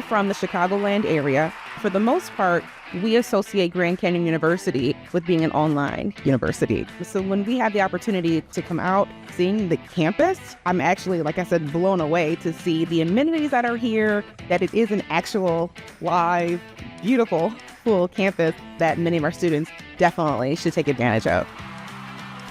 from the Chicagoland area. For the most part, we associate Grand Canyon University with being an online university. So when we have the opportunity to come out, seeing the campus, I'm actually, like I said, blown away to see the amenities that are here, that it is an actual live, beautiful, full campus that many of our students definitely should take advantage of.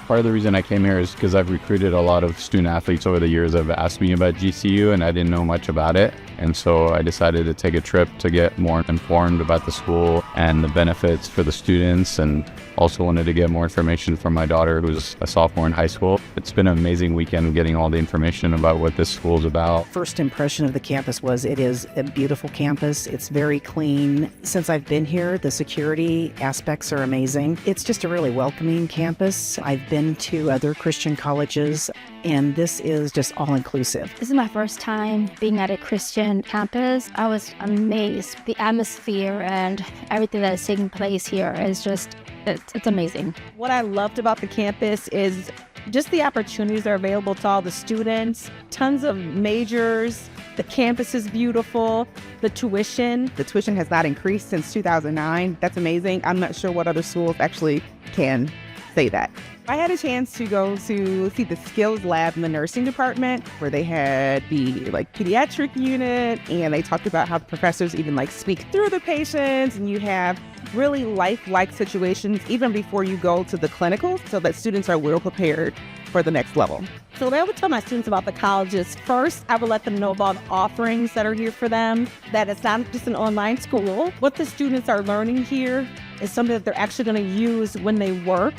Part of the reason I came here is because I've recruited a lot of student athletes over the years that have asked me about GCU and I didn't know much about it. And so I decided to take a trip to get more informed about the school and the benefits for the students, and also wanted to get more information from my daughter who's a sophomore in high school. It's been an amazing weekend getting all the information about what this school is about. First impression of the campus was it is a beautiful campus. It's very clean. Since I've been here, the security aspects are amazing. It's just a really welcoming campus. I've been to other Christian colleges, and this is just all-inclusive. This is my first time being at a Christian campus. I was amazed. The atmosphere and everything that is taking place here is just, it's amazing. What I loved about the campus is just the opportunities that are available to all the students. Tons of majors. The campus is beautiful. The tuition has not increased since 2009. That's amazing. I'm not sure what other schools actually can say that. I had a chance to go to see the skills lab in the nursing department, where they had the pediatric unit, and they talked about how the professors even speak through the patients, and you have really lifelike situations even before you go to the clinical, so that students are well prepared for the next level. So I would tell my students about the colleges. First, I would let them know about offerings that are here for them, that it's not just an online school. What the students are learning here is something that they're actually going to use when they work.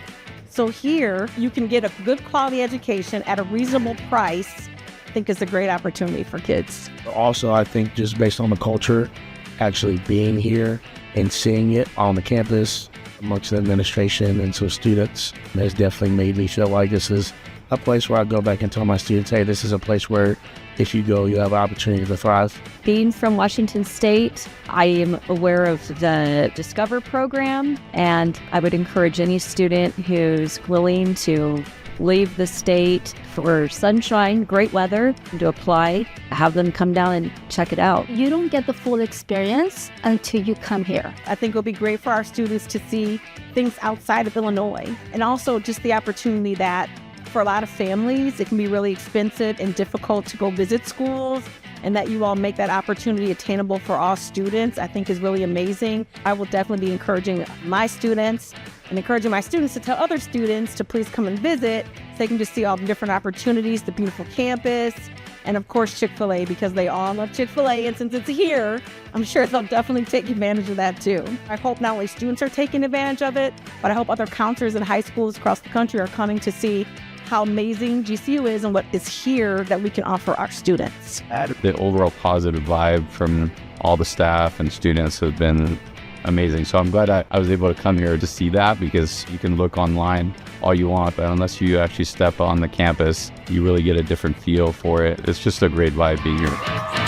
So here, you can get a good quality education at a reasonable price. I think it's a great opportunity for kids. Also, I think just based on the culture, actually being here and seeing it on the campus amongst the administration and so students has definitely made me feel like this is a place where I go back and tell my students, hey, this is a place where if you go, you have an opportunity to thrive. Being from Washington State, I am aware of the Discover program, and I would encourage any student who's willing to leave the state for sunshine, great weather, to apply, have them come down and check it out. You don't get the full experience until you come here. I think it'll be great for our students to see things outside of Illinois, and also just the opportunity that for a lot of families, it can be really expensive and difficult to go visit schools, and that you all make that opportunity attainable for all students, I think is really amazing. I will definitely be encouraging my students to tell other students to please come and visit so they can just see all the different opportunities, the beautiful campus, and of course Chick-fil-A, because they all love Chick-fil-A, and since it's here, I'm sure they'll definitely take advantage of that too. I hope not only students are taking advantage of it, but I hope other counselors in high schools across the country are coming to see how amazing GCU is and what is here that we can offer our students. The overall positive vibe from all the staff and students has been amazing. So I'm glad I was able to come here to see that, because you can look online all you want, but unless you actually step on the campus, you really get a different feel for it. It's just a great vibe being here.